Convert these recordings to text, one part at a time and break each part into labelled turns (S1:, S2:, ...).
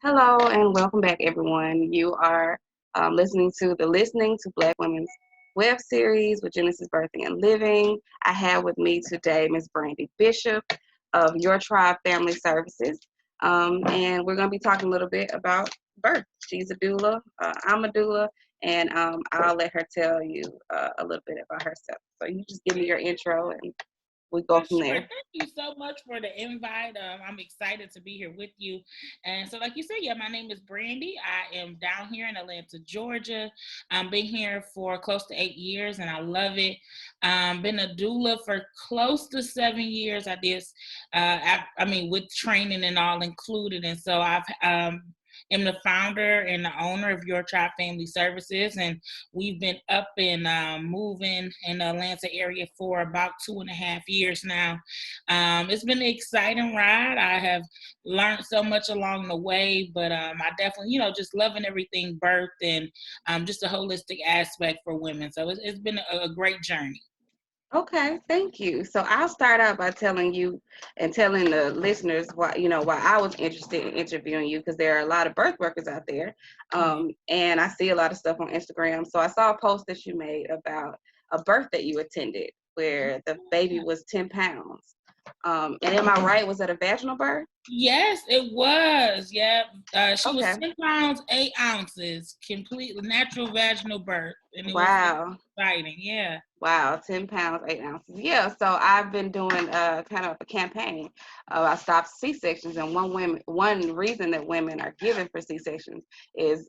S1: Hello and welcome back, everyone. You are listening to the Listening to Black Women's web series with Genesis Birthing and Living. I have with me today Ms. Brandie Bishop of Your Tribe Family Services, and we're going to be talking a little bit about birth. She's a doula, I'm a doula, and I'll let her tell you a little bit about herself. So you just give me your intro and we go from
S2: Sure.
S1: there.
S2: Thank you so much for the invite. I'm excited to be here with you. And so, like you said, my name is Brandie. I am down here in Atlanta, Georgia. I've been here for close to 8 years, and I love it. Been a doula for close to 7 years. I did, with training and all included. And so I've am the founder and the owner of Your Tribe Family Services, and we've been up and moving in the Atlanta area for about 2.5 years now. It's been an exciting ride. I have learned so much along the way, but I definitely, just loving everything birth and just a holistic aspect for women. So it's been a great journey.
S1: Okay, thank you. So I'll start out by telling you and telling the listeners why I was interested in interviewing you, because there are a lot of birth workers out there, and I see a lot of stuff on Instagram. So I saw a post that you made about a birth that you attended where the baby was 10 pounds. And am I right? Was that a vaginal birth?
S2: Yes, it was. Yeah. She was
S1: Okay.
S2: 10 pounds, 8 ounces, completely natural vaginal birth. And it was
S1: Wow.
S2: exciting. Yeah.
S1: Wow, 10 pounds, 8 ounces. Yeah, so I've been doing kind of a campaign. I stopped C-sections, and one reason that women are given for C-sections is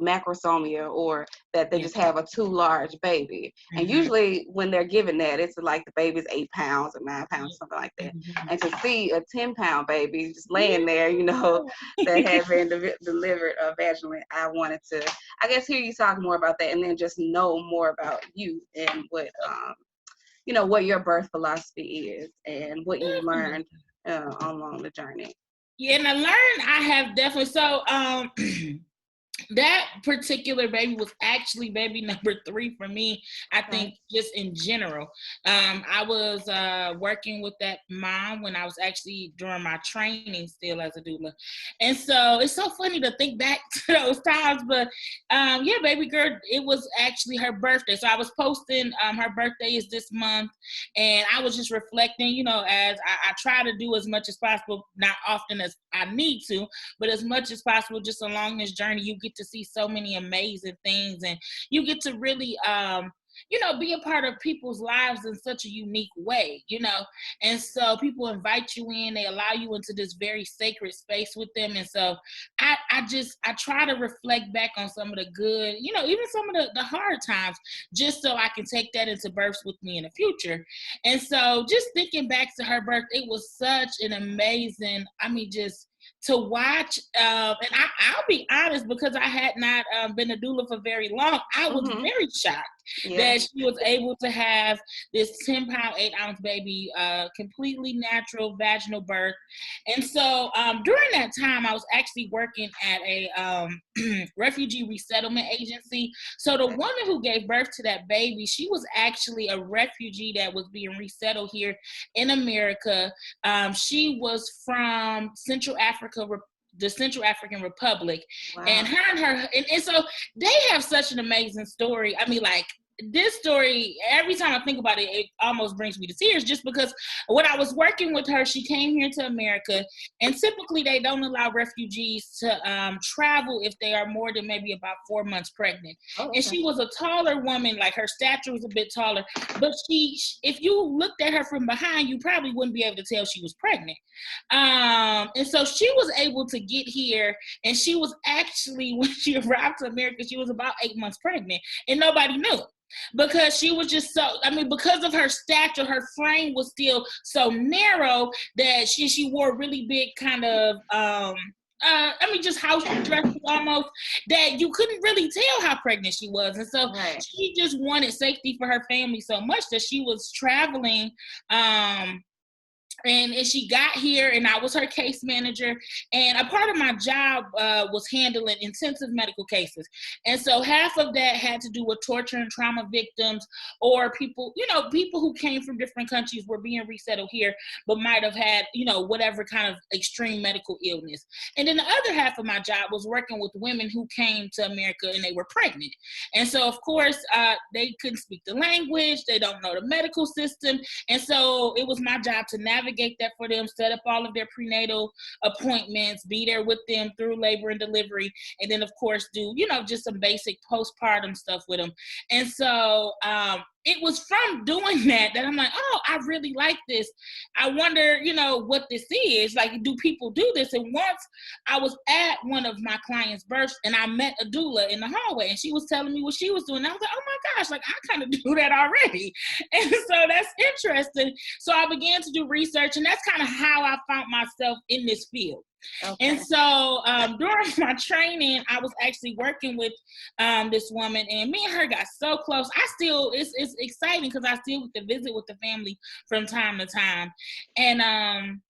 S1: macrosomia, or that they
S2: Yeah.
S1: just have a too large baby. And
S2: Mm-hmm.
S1: usually when they're given that, it's like the baby's 8 pounds or 9 pounds, something like that.
S2: Mm-hmm.
S1: And to see a 10-pound baby just laying there, that
S2: Yeah.
S1: had been delivered vaginally, I wanted to, I guess, hear you talk more about that, and then just know more about you and what your birth philosophy is and what you learned along the journey.
S2: Yeah, and I have definitely. So, that particular baby was actually baby number 3 for me. I
S1: Okay.
S2: think just in general. I was working with that mom when I was actually during my training still as a doula. And so it's so funny to think back to those times. But baby girl, it was actually her birthday. So I was posting her birthday is this month. And I was just reflecting, as I try to do as much as possible, not often as I need to, but as much as possible, just along this journey, you get to see so many amazing things, and you get to really be a part of people's lives in such a unique way. And so people invite you in, they allow you into this very sacred space with them. And so I try to reflect back on some of the good, even some of the hard times, just so I can take that into births with me in the future. And so just thinking back to her birth, it was such an amazing, just to watch, and I'll be honest, because I had not been a doula for very long, I was very shocked that she was able to have this 10-pound, 8-ounce baby, completely natural vaginal birth. And so during that time, I was actually working at a refugee resettlement agency. So the woman who gave birth to that baby, she was actually a refugee that was being resettled here in America. She was from the Central African Republic.
S1: Wow.
S2: And and so they have such an amazing story. This story, every time I think about it, it almost brings me to tears, just because when I was working with her, she came here to America, and typically they don't allow refugees to travel if they are more than maybe about 4 months pregnant.
S1: Oh, okay.
S2: And she was a taller woman, like her stature was a bit taller, but if you looked at her from behind, you probably wouldn't be able to tell she was pregnant. And so she was able to get here, and she was actually, when she arrived to America, she was about 8 months pregnant, and nobody knew, because she was just because of her stature, her frame was still so narrow that she wore really big kind of just house dresses almost, that you couldn't really tell how pregnant she was. And so she just wanted safety for her family so much that she was traveling And she got here, and I was her case manager. And a part of my job was handling intensive medical cases. And so half of that had to do with torture and trauma victims, or people, people who came from different countries were being resettled here, but might have had, whatever kind of extreme medical illness. And then the other half of my job was working with women who came to America and they were pregnant. And so, of course, they couldn't speak the language. They don't know the medical system. And so it was my job to navigate that for them, set up all of their prenatal appointments, be there with them through labor and delivery, and then of course do just some basic postpartum stuff with them. And so it was from doing that I'm like, oh, I really like this. I wonder, what this is. Like, do people do this? And once I was at one of my clients' births, and I met a doula in the hallway, and she was telling me what she was doing. I was like, oh my gosh, like, I kind of do that already. And so that's interesting. So I began to do research, and that's kind of how I found myself in this field. Okay. And so during my training, I was actually working with this woman, and me and her got so close. It's exciting because I still get to visit with the family from time to time. And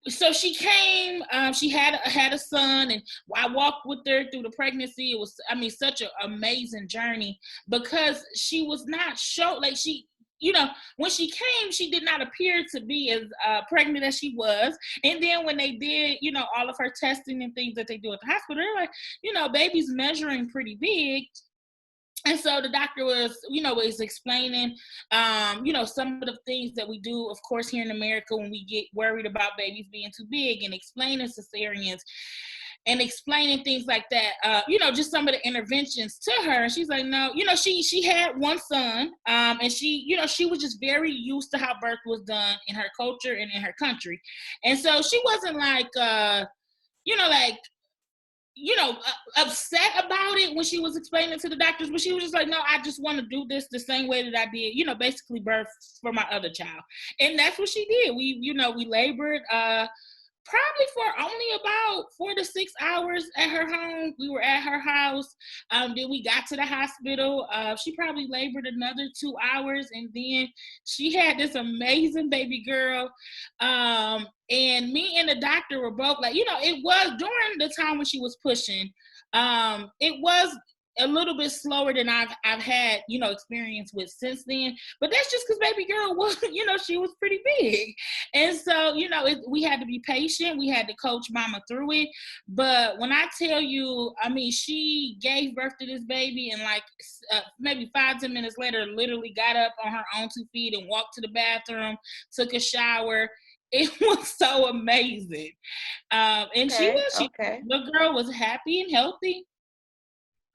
S2: so she came, she had a son, and I walked with her through the pregnancy. It was, such an amazing journey, because she was not when she came, she did not appear to be as pregnant as she was. And then when they did, all of her testing and things that they do at the hospital, they're like, baby's measuring pretty big. And so the doctor was explaining, some of the things that we do, of course, here in America when we get worried about babies being too big, and explaining cesareans and explaining things like that, just some of the interventions to her. And she's like, no, she had one son, and she was just very used to how birth was done in her culture and in her country. And so she wasn't like, upset about it when she was explaining to the doctors, but she was just like, no, I just want to do this the same way that I did, basically birth for my other child. And that's what she did. We labored, probably for only about 4 to 6 hours at her home. We were at her house. Then we got to the hospital. She probably labored another 2 hours, and then she had this amazing baby girl. And me and the doctor were both like, it was during the time when she was pushing. It was a little bit slower than I've had, experience with since then. But that's just because baby girl was, she was pretty big. And so, we had to be patient. We had to coach mama through it. But when I tell you, she gave birth to this baby, and like maybe 5-10 minutes later, literally got up on her own 2 feet and walked to the bathroom, took a shower. It was so amazing. And the girl was happy and healthy.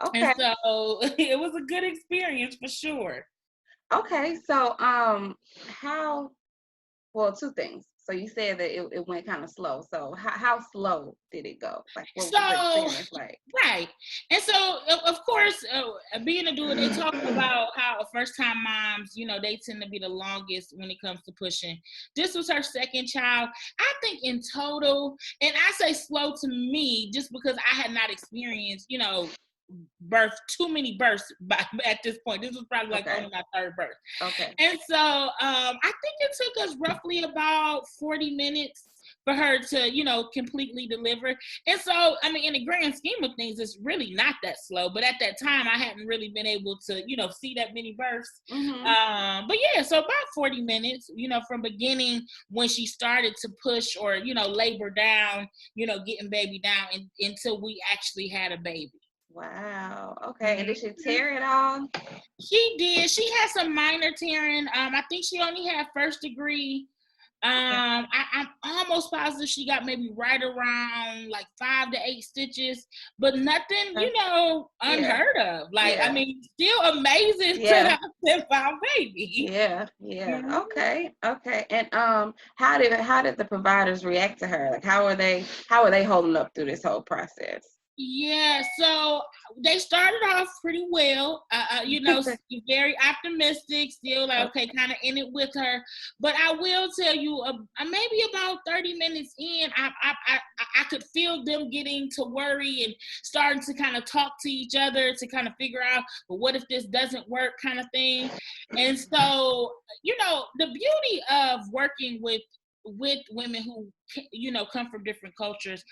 S2: Okay. And so it was a good experience for sure.
S1: Okay, so two things. So you said that it went kind of slow. So how slow did it go? Like, what was the experience like?
S2: Right. And so, of course, being a doula, they talk about how first-time moms, they tend to be the longest when it comes to pushing. This was her second child. I think in total, and I say slow to me just because I had not experienced, too many births at this point. This was probably like only my third birth. Okay. And so I think it took us roughly about 40 minutes for her to, completely deliver. And so, in the grand scheme of things, it's really not that slow. But at that time, I hadn't really been able to, see that many births. Mm-hmm. But yeah, so about 40 minutes, from beginning when she started to push or, labor down, getting baby down until we actually had a baby.
S1: Wow. Okay. And did she tear it all?
S2: She did. She had some minor tearing. I think she only had first degree. I'm almost positive she got maybe right around like 5 to 8 stitches, but nothing, unheard of. Like, still amazing to have found baby.
S1: Yeah. Mm-hmm. Okay. And how did the providers react to her? Like, how are they holding up through this whole process?
S2: Yeah, so they started off pretty well, very optimistic, still like, okay, kind of in it with her. But I will tell you, maybe about 30 minutes in, I could feel them getting to worry and starting to kind of talk to each other to kind of figure out, well, what if this doesn't work kind of thing. And so, the beauty of working with with women who, you know, come from different cultures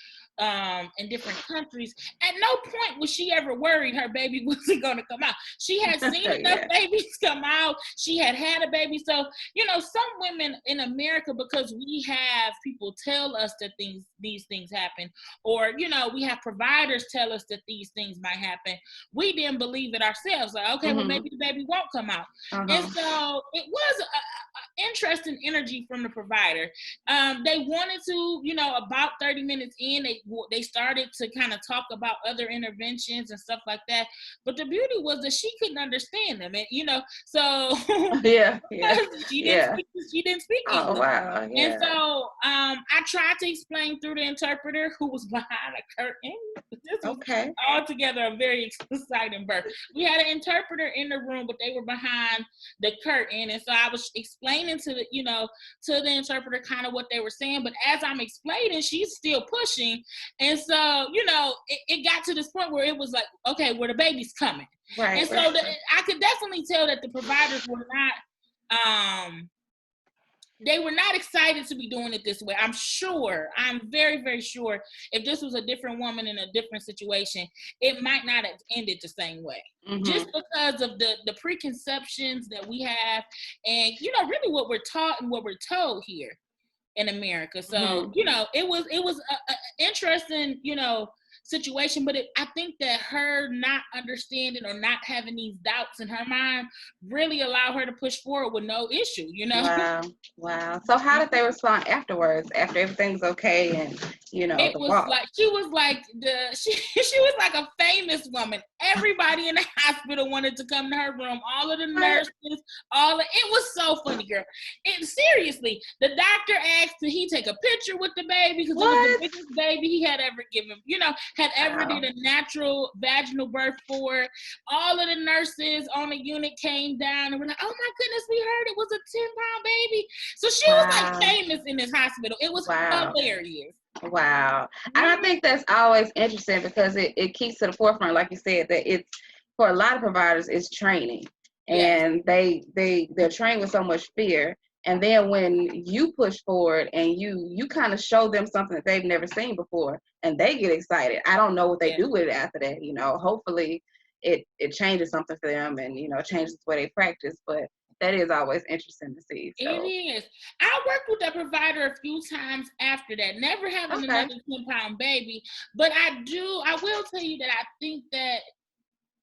S2: in different countries, at no point was she ever worried her baby wasn't going to come out. She had seen enough babies come out. She had a baby. So, you know, some women in America, because we have people tell us that these things happen, or, you know, we have providers tell us that these things might happen, we didn't believe it ourselves. Like, okay, well, maybe the baby won't come out. And so it was a interesting energy from the provider. They wanted to, you know, about 30 minutes in, they started to kind of talk about other interventions and stuff like that. But the beauty was that she couldn't understand them, and you know, so she didn't speak English.
S1: Oh wow! Yeah.
S2: And so I tried to explain through the interpreter, who was behind a curtain. This was altogether a very exciting birth. We had an interpreter in the room, but they were behind the curtain, and so I was explaining to the interpreter kind of what they were saying. But as I'm explaining, she's still pushing, and so, you know, it got to this point where it was like, okay, well, the baby's coming. Right. And so I could definitely tell that the providers were not they were not excited to be doing it this way. I'm very, very sure if this was a different woman in a different situation, it might not have ended the same way. Just because of the preconceptions that we have, and, you know, really what we're taught and what we're told here in America. So, you know, it was a interesting, you know, situation, but I think that her not understanding or not having these doubts in her mind really allowed her to push forward with no issue, you know.
S1: Wow. So how did they respond afterwards, after everything's okay, and, you know,
S2: it was like she was like a famous woman. Everybody in the hospital wanted to come to her room. All of the nurses, it was so funny, girl. Seriously, the doctor asked did he take a picture with the baby, because it was the biggest baby he had ever given, you know, had ever did a natural vaginal birth for. All of the nurses on the unit came down and were like, oh my goodness, we heard it was a 10-pound baby. So she was like famous in this hospital. It was hilarious.
S1: Wow. And I think that's always interesting, because it keeps to the forefront, like you said, that it's, for a lot of providers, it's training. And they're trained with so much fear. And then when you push forward and you kind of show them something that they've never seen before, and they get excited. I don't know what they do with it after that. You know, hopefully it changes something for them, and, you know, changes the way they practice. But that is always interesting to see. So.
S2: It is. I worked with that provider a few times after that, never having another 10-pound baby. But I will tell you that I think that,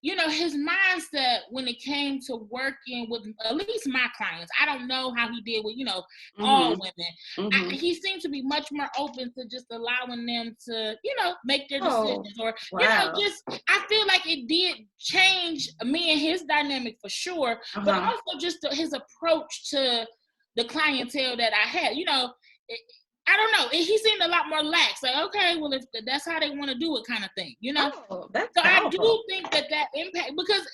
S2: you know, his mindset when it came to working with at least my clients, I don't know how he did with, you know, all women. He seemed to be much more open to just allowing them to, you know, make their decisions, or, you know, just, I feel like it did change me and his dynamic for sure, but also just his approach to the clientele that I had, you know. I don't know. He seemed a lot more lax. Like, okay, well, if that's how they want to do it, kind of thing, you know.
S1: So powerful.
S2: I do think that impact, because,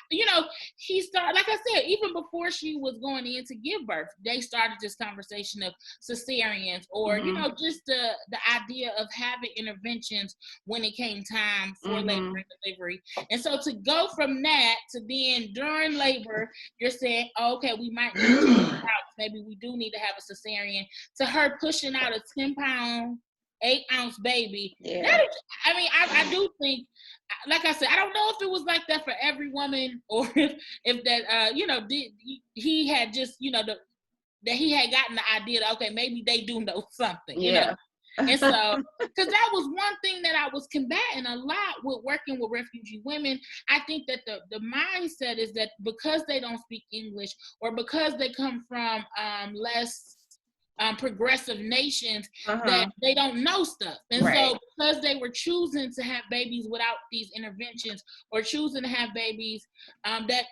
S2: you know, he started, like I said, even before she was going in to give birth, they started this conversation of cesareans, or, you know, just the idea of having interventions when it came time for labor and delivery. And so to go from that to then during labor, you're saying, oh, okay, we might need to maybe we do need to have a cesarean, to her pushing out a 10-pound, 8-ounce baby. I do think, like I said, I don't know if it was like that for every woman, or if that, you know, he had just, you know, that he had gotten the idea that, okay, maybe they do know something, you know. And so, because that was one thing that I was combating a lot with working with refugee women. I think that the mindset is that because they don't speak English, or because they come from less progressive nations, that they don't know stuff. And so because they were choosing to have babies without these interventions, or choosing to have babies that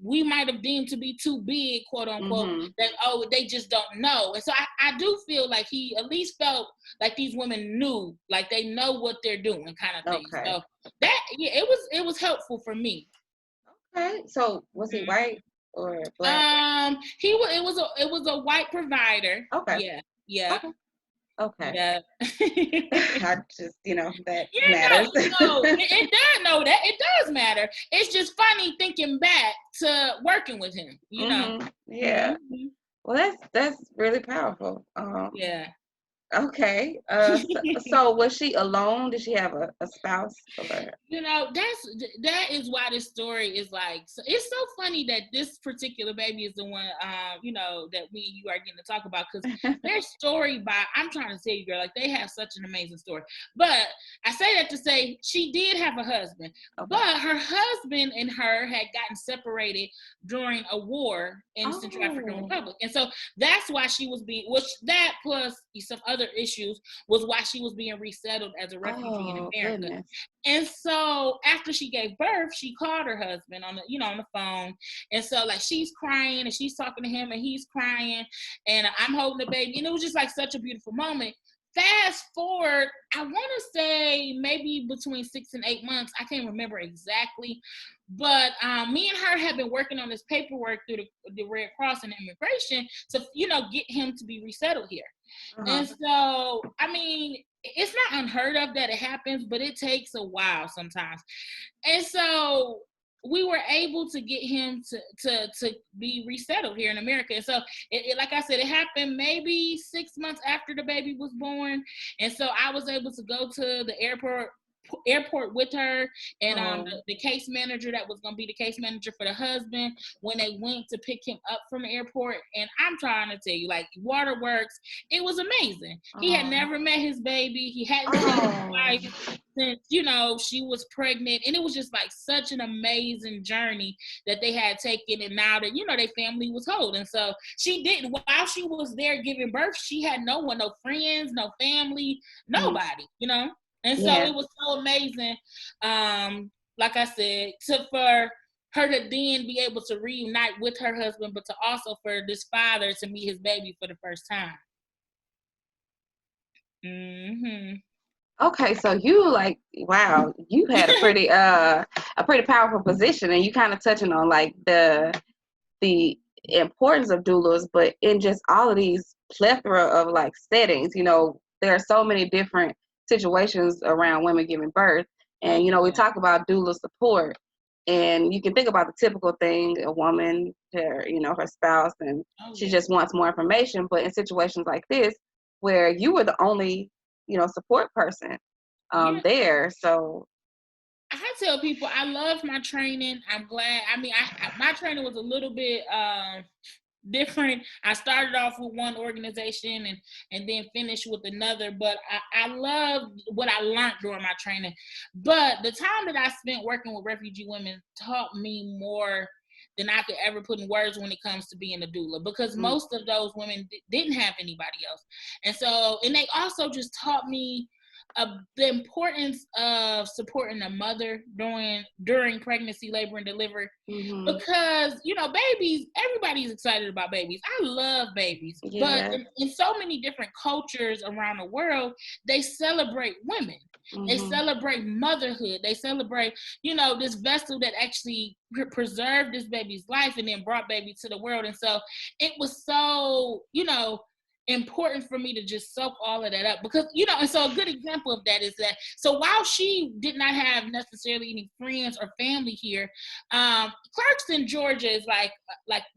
S2: we might have deemed to be too big, quote unquote, that, oh, they just don't know. And so I do feel like he at least felt like these women knew, like they know what they're doing, kind of thing. So that, it was helpful for me.
S1: Okay. So was he white or black?
S2: It was a white provider.
S1: Okay.
S2: Yeah.
S1: Okay.
S2: Yeah.
S1: I just, you know, that matters.
S2: No, it does matter. It's just funny thinking back to working with him, you know.
S1: Yeah. Well, that's really powerful.
S2: Yeah.
S1: Okay. So was she alone? Did she have a spouse or?
S2: That is why this story is like, so it's so funny that this particular baby is the one that me and you are getting to talk about, because their story, by I'm trying to tell you, girl, like, they have such an amazing story. But I say that to say she did have a husband,
S1: Okay.
S2: but her husband and her had gotten separated during a war in Central African Republic, and so that's why she was being, which that plus some other issues was why she was being resettled as a refugee in America.
S1: Goodness.
S2: And so after she gave birth, she called her husband on the phone. And so, like, she's crying and she's talking to him and he's crying and I'm holding the baby. And it was just like such a beautiful moment. Fast forward, I want to say maybe between 6 and 8 months. I can't remember exactly. But me and her have been working on this paperwork through the Red Cross and immigration to, get him to be resettled here. And so, I mean, it's not unheard of that it happens, but it takes a while sometimes. And so we were able to get him to be resettled here in America. And so, like I said, it happened maybe 6 months after the baby was born. And so I was able to go to the airport with her and the case manager that was going to be the case manager for the husband when they went to pick him up from the airport. And I'm trying to tell you, like, waterworks, it was amazing. He had never met his baby. He hadn't seen his wife since she was pregnant, and it was just like such an amazing journey that they had taken. And now that their family was whole, and so she didn't, while she was there giving birth, she had no one, no friends, no family, nobody. And so it was so amazing, like I said, for her to then be able to reunite with her husband, but to also for this father to meet his baby for the first time.
S1: Okay, so you you had a pretty powerful position, and you kind of touching on like the importance of doulas, but in just all of these plethora of like settings, there are so many different situations around women giving birth, and we talk about doula support, and you can think about the typical thing: a woman, her spouse, and she just wants more information. But in situations like this, where you were the only support person there, so
S2: I tell people I love my training. I'm glad. I mean, my training was a little bit different. I started off with one organization and then finished with another, but I love what I learned during my training. But the time that I spent working with refugee women taught me more than I could ever put in words when it comes to being a doula, because most of those women didn't have anybody else. And they also just taught me the importance of supporting a mother during pregnancy, labor, and delivery. Because babies, everybody's excited about babies. I love babies, but in so many different cultures around the world, they celebrate women. They celebrate motherhood. They celebrate this vessel that actually preserved this baby's life and then brought baby to the world. And so it was so important for me to just soak all of that up, because and so a good example of that is that, so while she did not have necessarily any friends or family here, Clarkston, Georgia is like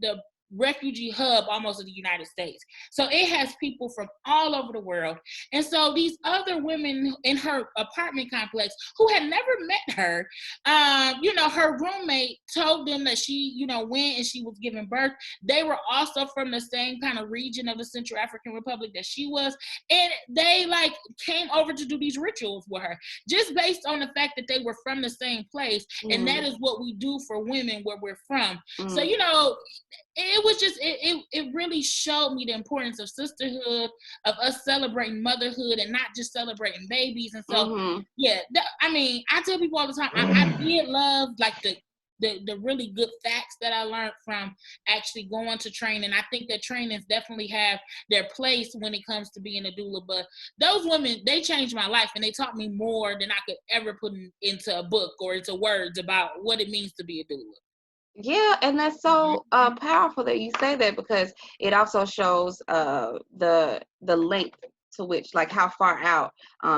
S2: the refugee hub almost of the United States. So it has people from all over the world. And so these other women in her apartment complex who had never met her, her roommate told them that she, went and she was giving birth. They were also from the same kind of region of the Central African Republic that she was. And they came over to do these rituals with her, just based on the fact that they were from the same place. And that is what we do for women where we're from. So, it was just, it really showed me the importance of sisterhood, of us celebrating motherhood and not just celebrating babies. And so, I tell people all the time, I did love the really good facts that I learned from actually going to training. I think that trainings definitely have their place when it comes to being a doula, but those women, they changed my life and they taught me more than I could ever put into a book or into words about what it means to be a doula.
S1: Yeah, and that's so powerful that you say that, because it also shows the length to which, like how far out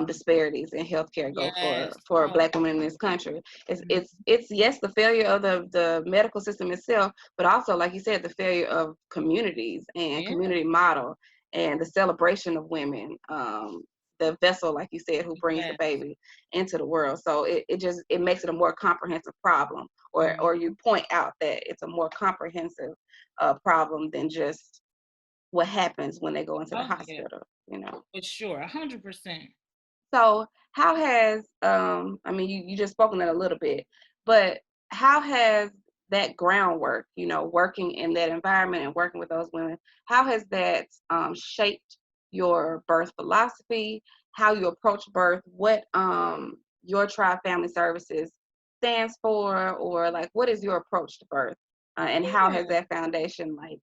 S1: disparities in healthcare go
S2: Yes.
S1: for
S2: Oh.
S1: Black women in this country.
S2: Mhm.
S1: It's yes, the failure of the medical system itself, but also, like you said, the failure of communities and
S2: Yeah.
S1: community model and the celebration of women, the vessel, like you said, who brings the
S2: Yes.
S1: baby into the world. So it makes it a more comprehensive problem, or
S2: Mhm.
S1: you point out that it's a more comprehensive problem than just what happens when they go into the
S2: Oh yeah,
S1: hospital, you know.
S2: for sure, 100%.
S1: So how has I mean, you just spoken that a little bit, but how has that groundwork, you know, working in that environment and working with those women, how has that shaped your birth philosophy, how you approach birth, what your Tribe Family Services stands for, or like what is your approach to birth, and how has
S2: Yeah.
S1: that foundation, like,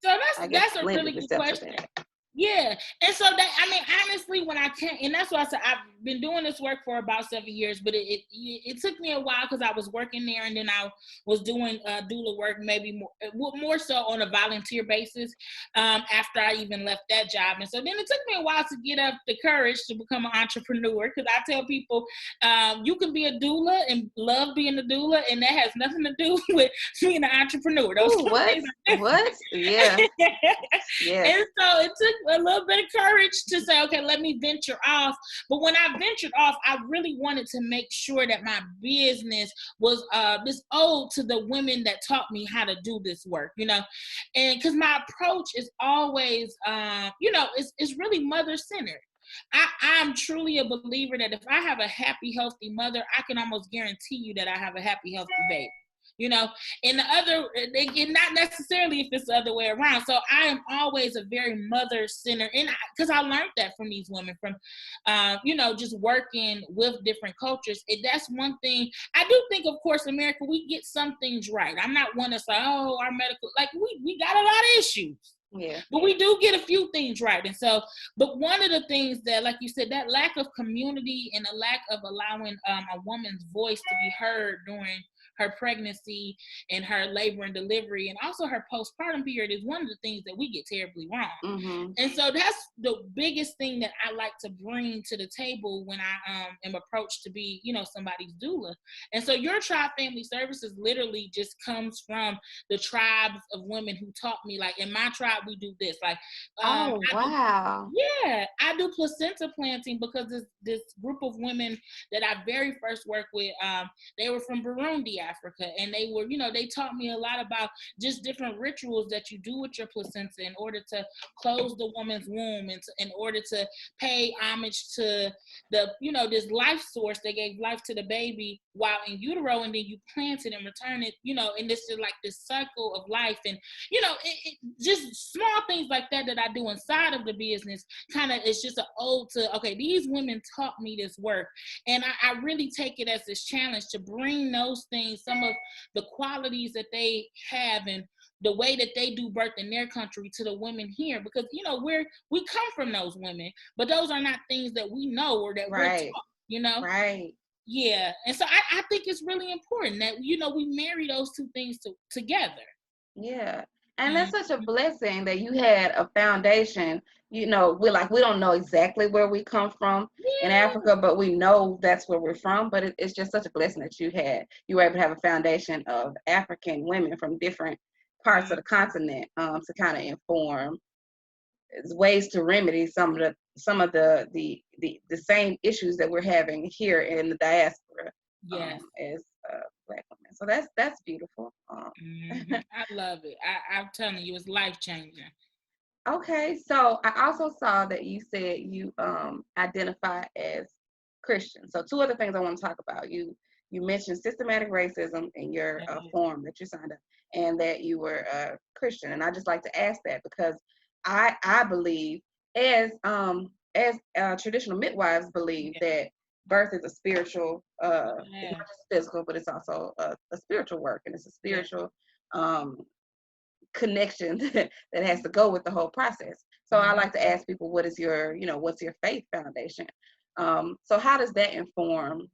S2: So
S1: I guess,
S2: that's a really
S1: lended
S2: good
S1: itself to
S2: question.
S1: that?
S2: Yeah. And so that, I mean, honestly, when I can't, and that's why I said I've been doing this work for about 7 years, but it took me a while because I was working there, and then I was doing doula work, maybe more so on a volunteer basis, after I even left that job. And so then it took me a while to get up the courage to become an entrepreneur, because I tell people, you can be a doula and love being a doula, and that has nothing to do with being an entrepreneur. Those
S1: Ooh,
S2: two
S1: what?
S2: things are
S1: What? Yeah.
S2: different.
S1: Yes.
S2: And so it took a little bit of courage to say, okay, let me venture off. But when I ventured off, I really wanted to make sure that my business was this ode to the women that taught me how to do this work, you know. And because my approach is always, it's really mother centered. I'm truly a believer that if I have a happy, healthy mother, I can almost guarantee you that I have a happy, healthy baby. You know, and the other, not necessarily if it's the other way around. So I am always a very mother centered, and because I learned that from these women, from, just working with different cultures. That's one thing. I do think, of course, America, we get some things right. I'm not one that's like, oh, our medical, like we got a lot of issues.
S1: Yeah.
S2: But we do get a few things right. And so, but one of the things that, like you said, that lack of community and a lack of allowing a woman's voice to be heard during her pregnancy and her labor and delivery, and also her postpartum period, is one of the things that we get terribly wrong.
S1: Mm-hmm.
S2: And so that's the biggest thing that I like to bring to the table when I am approached to be, somebody's doula. And so your Tribe Family Services literally just comes from the tribes of women who taught me, like, in my tribe we do this, like,
S1: Oh, wow.
S2: I do placenta planting because this group of women that I very first worked with, they were from Burundi, Africa, and they were, they taught me a lot about just different rituals that you do with your placenta in order to close the woman's womb, and in order to pay homage to the, this life source that gave life to the baby while in utero, and then you plant it and return it, and this is like this cycle of life. And just small things like that I do inside of the business, kind of, it's just an ode to, okay, these women taught me this work, and I really take it as this challenge to bring those things, some of the qualities that they have and the way that they do birth in their country, to the women here, because we come from those women, but those are not things that we know or that we're
S1: Right.
S2: taught.
S1: Right.
S2: Yeah. And so I think it's really important that we marry those two things together.
S1: Yeah. And that's
S2: Mm-hmm.
S1: such a blessing that you had a foundation. We don't know exactly where we come from in
S2: Yeah.
S1: Africa, but we know that's where we're from. But it's just such a blessing that you were able to have a foundation of African women from different parts of the continent, to kind of inform ways to remedy some of the same issues that we're having here in the diaspora,
S2: Yes.
S1: as Black women. So that's beautiful.
S2: I love it. I'm telling you, it's life changing.
S1: Okay, so I also saw that you said you identify as Christian. So two other things I want to talk about. You mentioned systematic racism in your form that you signed up, and that you were Christian. And I just like to ask that because I believe, as traditional midwives believe, that birth is a spiritual, it's not just physical, but it's also a spiritual work, and it's a spiritual connection that has to go with the whole process. So I like to ask people, what's your faith foundation? So how does that inform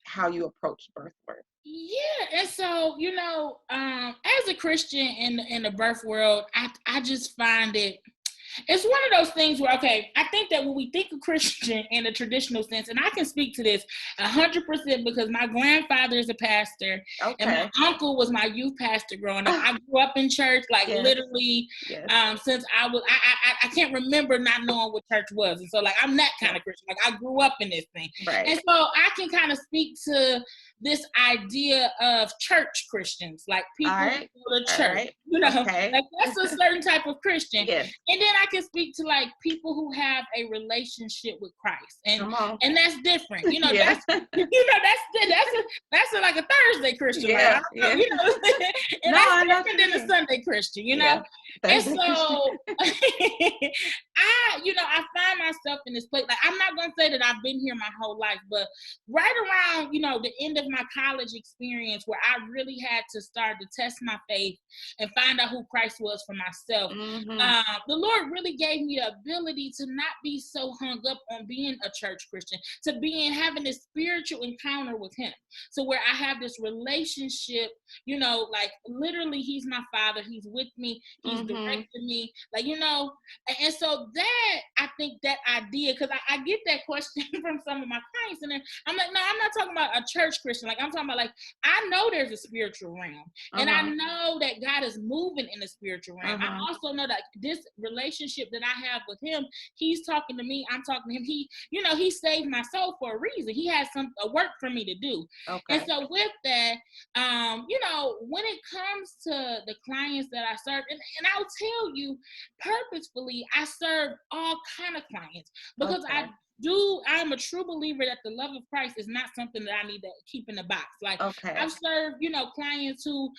S1: how you approach birth work?
S2: Yeah, and so as a Christian in the birth world, I just find it. It's one of those things where, okay, I think that when we think of Christian in a traditional sense, and I can speak to this 100% because my grandfather is a pastor, and my uncle was my youth pastor growing up. I grew up in church, like literally, since I was, I can't remember not knowing what church was, and so like I'm that kind of Christian. Like I grew up in this thing, and so I can kind of speak to this idea of church Christians, like people who go to church, you know, like that's a certain type of Christian. And then I can speak to like people who have a relationship with Christ, and that's different. You know, that's that's like a Thursday Christian, like, you know, and that's different than a Sunday Christian, you know. And so I find myself in this place. Like I'm not gonna say that I've been here my whole life, but right around, you know, the end of my college experience where I really had to start to test my faith and find out who Christ was for myself. The Lord really gave me the ability to not be so hung up on being a church Christian, to having this spiritual encounter with him. So where I have this relationship, you know, like literally he's my father, he's with me, he's directing me, like, you know, and so that, I think that idea, because I get that question from some of my clients, and then I'm like, no, I'm not talking about a church Christian. Like I'm talking about like, I know there's a spiritual realm, and I know that God is moving in the spiritual realm. I also know that this relationship that I have with him, he's talking to me, I'm talking to him. He, you know, he saved my soul for a reason. He has a work for me to do. And so with that, you know, when it comes to the clients that I serve, and I'll tell you, purposefully, I serve all kind of clients because I'm a true believer that the love of Christ is not something that I need to keep in the box. Like I've served, you know, clients who,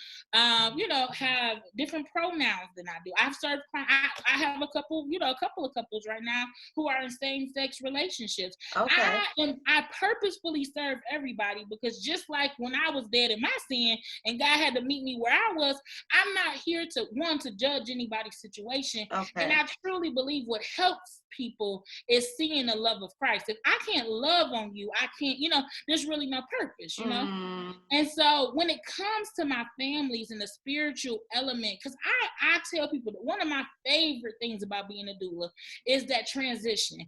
S2: you know, have different pronouns than I do. I've served, I have a couple of couples right now who are in same-sex relationships. I purposefully serve everybody because just like when I was dead in my sin and God had to meet me where I was, I'm not here to judge anybody's situation. And I truly believe what helps people is seeing the love of Christ. If I can't love on you, I can't, you know, there's really no purpose, you know? And so when it comes to my families and the spiritual element, because I tell people that one of my favorite things about being a doula is that transition.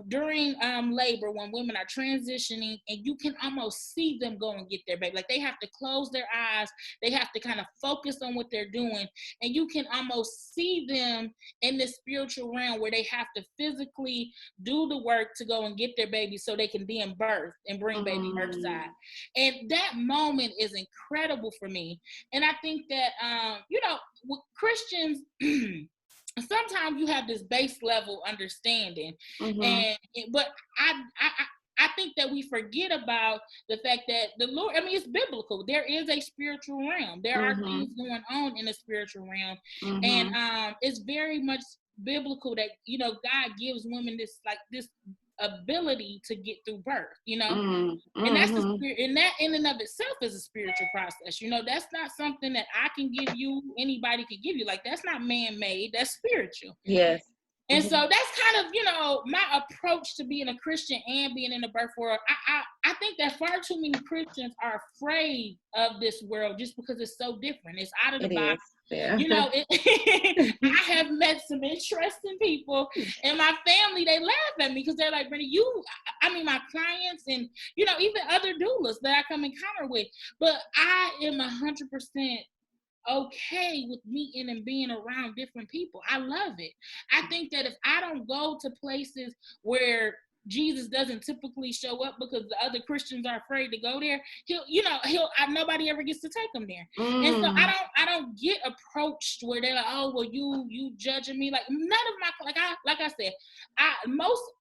S2: During labor, when women are transitioning and you can almost see them go and get their baby, like they have to close their eyes, they have to kind of focus on what they're doing, and you can almost see them in this spiritual realm where they have to physically do the work to go and get their baby so they can then birth and bring baby earthside. And that moment is incredible for me. And I think that, you know, with Christians, sometimes you have this base level understanding, but I think that we forget about the fact that the Lord, I mean, it's biblical. There is a spiritual realm. There are things going on in the spiritual realm. And it's very much biblical that, you know, God gives women this ability to get through birth, you know, and that's the spirit, and that in and of itself is a spiritual process. You know, that's not something that I can give you, anybody can give you. Like that's not man-made, that's spiritual. And so that's kind of, you know, my approach to being a Christian and being in the birth world. I think that far too many Christians are afraid of this world just because it's so different. It's out of the box. You know, I have met some interesting people in my family. They laugh at me because they're like, Brandie, my clients and, you know, even other doulas that I come encounter with. But I am 100% okay with meeting and being around different people. I love it. I think that if I don't go to places where Jesus doesn't typically show up because the other Christians are afraid to go there, nobody ever gets to take them there. And so I don't get approached where they're like, oh, well, you judging me. Like none of my, like I said,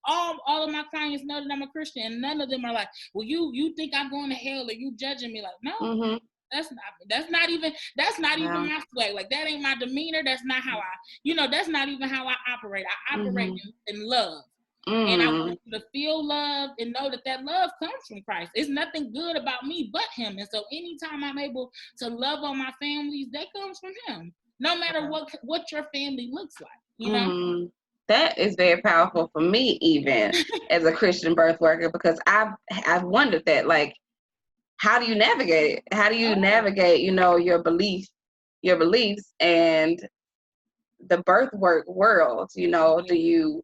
S2: all of my clients know that I'm a Christian, and none of them are like, well, you think I'm going to hell, or you judging me? Like, no. That's not even my swag. Like that ain't my demeanor. That's not how that's not even how I operate. I operate in love. And I want you to feel love and know that love comes from Christ. It's nothing good about me but him. And so anytime I'm able to love on my families, that comes from him. No matter what your family looks like, you know?
S1: That is very powerful for me, even as a Christian birth worker, because I've wondered that, like, how do you navigate it? How do you navigate, you know, your beliefs and the birth work world, you know, do you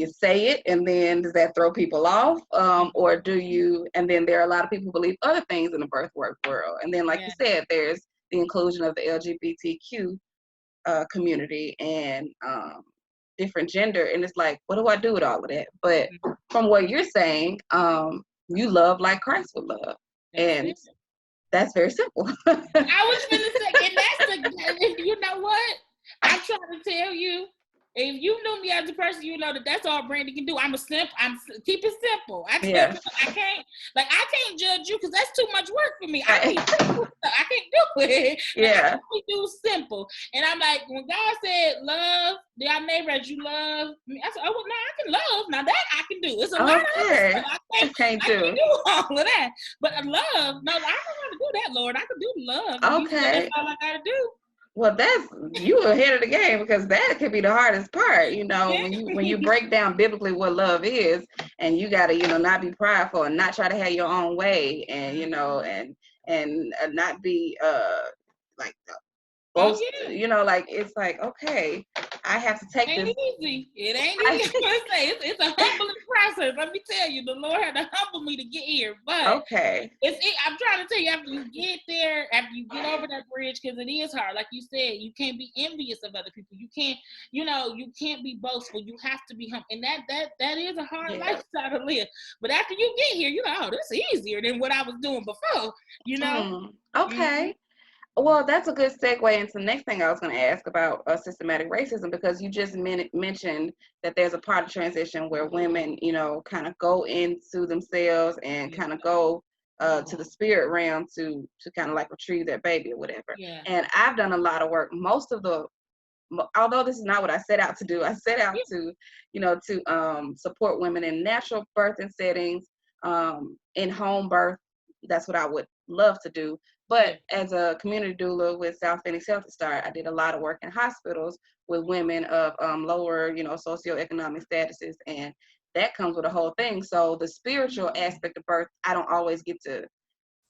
S1: say it and then does that throw people off? Or do you, and then there are a lot of people who believe other things in the birth work world. And then, like you said, there's the inclusion of the LGBTQ community and different gender. And it's like, what do I do with all of that? But from what you're saying, you love like Christ would love. And that's very simple.
S2: I was gonna say, and that's you know what? I'm trying to tell you, if you knew me as a person, you know that's all Brandie can do. I'm keep it simple. I tell people I can't judge you because that's too much work for me. I can't do it. I can do simple. And I'm like, when God said love our neighbor as you love me, I said, oh well, no, I can love. Now that I can do. It's a lot of other stuff I can't do all of that. But love, no, I don't want to do that, Lord. I can do love.
S1: Okay.
S2: That's all I gotta do.
S1: Well, you ahead of the game, because that could be the hardest part, you know, when you break down biblically what love is, and you got to, you know, not be prideful and not try to have your own way, and, you know, and not be like boast, you know, like it's like, okay, I have to take this.
S2: It ain't easy. It's a humbling process. Let me tell you, the Lord had to humble me to get here. But I'm trying to tell you, after you get there, after you get over that bridge, because it is hard. Like you said, you can't be envious of other people. You can't, you know, you can't be boastful. You have to be humble, and that is a hard lifestyle to live. But after you get here, you know, oh, this is easier than what I was doing before. You know.
S1: Okay. Well, that's a good segue into the next thing I was going to ask about systematic racism, because you just mentioned that there's a part of transition where women, you know, kind of go into themselves and kind of go to the spirit realm to kind of like retrieve their baby or whatever.
S2: Yeah.
S1: And I've done a lot of work. Although this is not what I set out to do, I set out to, you know, to support women in natural birthing settings, in home birth. That's what I would love to do. But as a community doula with South Phoenix Health Start, I did a lot of work in hospitals with women of lower, you know, socioeconomic statuses, and that comes with a whole thing. So the spiritual aspect of birth, I don't always get to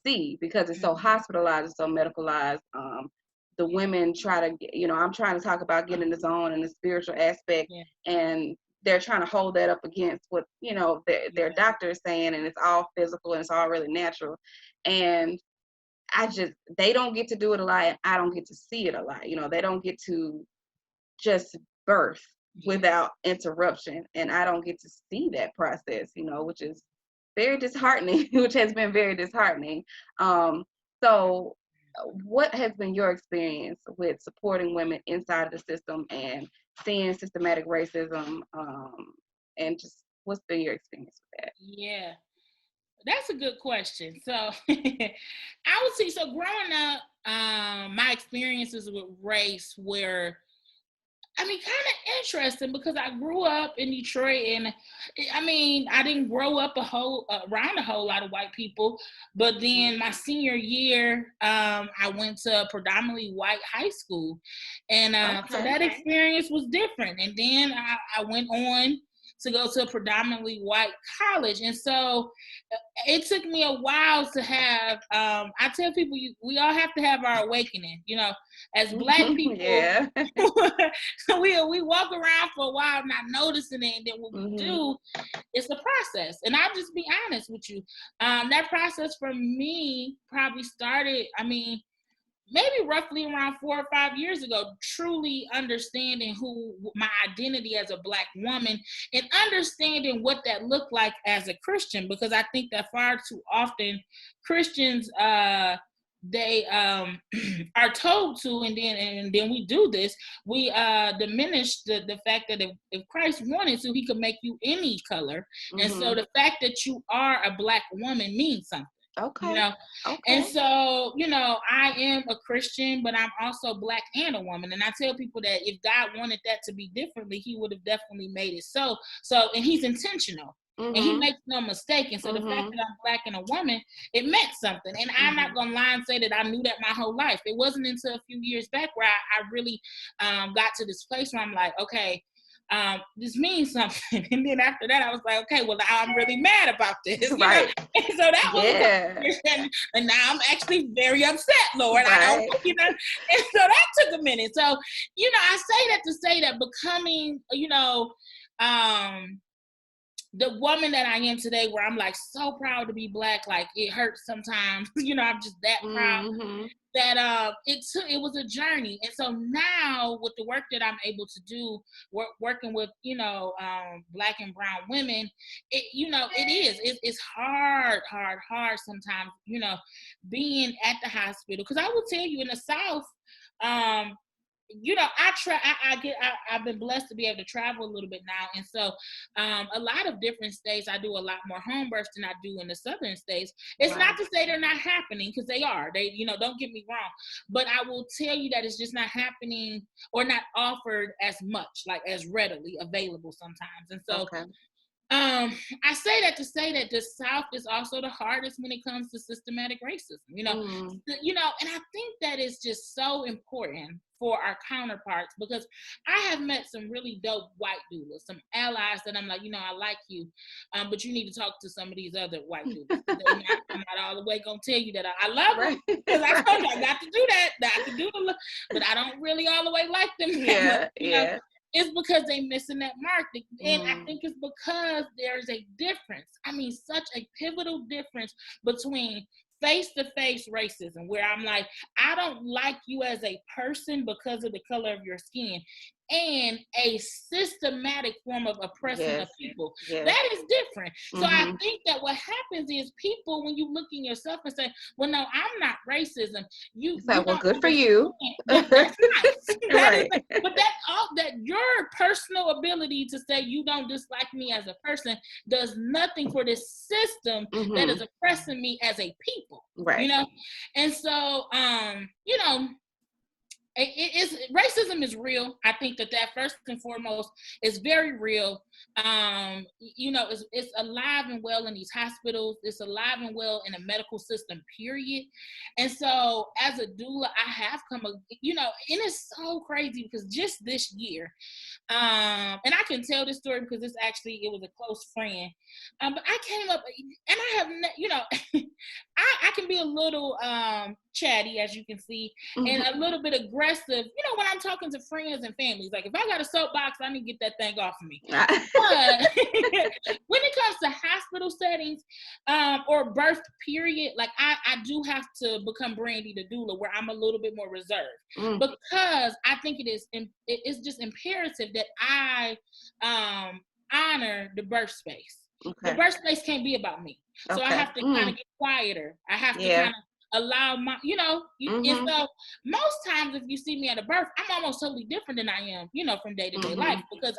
S1: see because it's so hospitalized, it's so medicalized. The women try to, you know, I'm trying to talk about getting in the zone and the spiritual aspect, and they're trying to hold that up against what, you know, their doctor is saying, and it's all physical and it's all really natural. And they don't get to do it a lot, and I don't get to see it a lot. You know, they don't get to just birth without interruption, and I don't get to see that process, you know, which is very disheartening, which has been very disheartening. So what has been your experience with supporting women inside the system and seeing systematic racism, and just what's been your experience with that?
S2: Yeah. That's a good question. So I would say, so growing up, my experiences with race were, I mean, kind of interesting because I grew up in Detroit, and I mean, I didn't grow up around a whole lot of white people, but then my senior year, I went to a predominantly white high school, and so that experience was different. And then I went on to go to a predominantly white college, and so it took me a while to have, I tell people, we all have to have our awakening, you know, as Black people. we walk around for a while not noticing it, and then what we do, it's a process. And I'll just be honest with you, that process for me probably started, I mean, maybe roughly around 4 or 5 years ago, truly understanding who my identity as a Black woman and understanding what that looked like as a Christian, because I think that far too often Christians, they are told to, and then we do this, we diminish the fact that if Christ wanted to, he could make you any color. And so the fact that you are a Black woman means something.
S1: Okay.
S2: You know, and so, you know, I am a Christian, but I'm also Black and a woman. And I tell people that if God wanted that to be differently, he would have definitely made it so. And he's intentional, and he makes no mistake. And so the fact that I'm Black and a woman, it meant something. And I'm not going to lie and say that I knew that my whole life. It wasn't until a few years back where I really got to this place where I'm like, okay, this means something. And then after that, I was like, okay, well, now I'm really mad about this.
S1: Right.
S2: And so that was and now I'm actually very upset, Lord.
S1: Right.
S2: I don't, and so that took a minute. So, I say that to say that becoming, the woman that I am today, where I'm like so proud to be Black, like it hurts sometimes, I'm just that proud.
S1: Mm-hmm.
S2: That it was a journey. And so now with the work that I'm able to do, working with Black and brown women, it's hard sometimes, being at the hospital, because I will tell you, in the South, I've been blessed to be able to travel a little bit now. And so a lot of different states, I do a lot more home births than I do in the southern states. It's
S1: Wow.
S2: not to say they're not happening, because they are. They, don't get me wrong. But I will tell you that it's just not happening, or not offered as much, like as readily available sometimes. And so I say that to say that the South is also the hardest when it comes to systematic racism, and I think that is just so important for our counterparts, because I have met some really dope white doulas, some allies that I'm like, I like you, but you need to talk to some of these other white doulas. I'm not all the way gonna tell you that I love them, because I told you I got to do that. I can do the, but I don't really all the way like them.
S1: Yeah.
S2: It's because they're missing that mark. And I think it's because there's a difference. I mean, such a pivotal difference between face-to-face racism, where I'm like, I don't like you as a person because of the color of your skin, and a systematic form of oppressing of people. That is different. So I think that what happens is, people, when you look in yourself and say, well, no, I'm not racism, you
S1: like, well, good for you.
S2: That's nice.
S1: Right.
S2: But that your personal ability to say you don't dislike me as a person does nothing for this system that is oppressing me as a people.
S1: Right.
S2: And so racism is real. I think that first and foremost is very real. It's alive and well in these hospitals. It's alive and well in the medical system, period. And so as a doula, I have and it's so crazy, because just this year, and I can tell this story because it was a close friend. But I came up, and I have, I can be a little chatty, as you can see, and a little bit aggressive, when I'm talking to friends and families. Like, if I got a soapbox, I need to get that thing off of me. But when it comes to hospital settings, or birth, period, like I do have to become Brandie the doula, where I'm a little bit more reserved, because I think it's just imperative that I honor the birth space. The birth space can't be about me. So I have to kind of get quieter. I have to kind of allow my, and so most times if you see me at a birth, I'm almost totally different than I am, from day to day life, because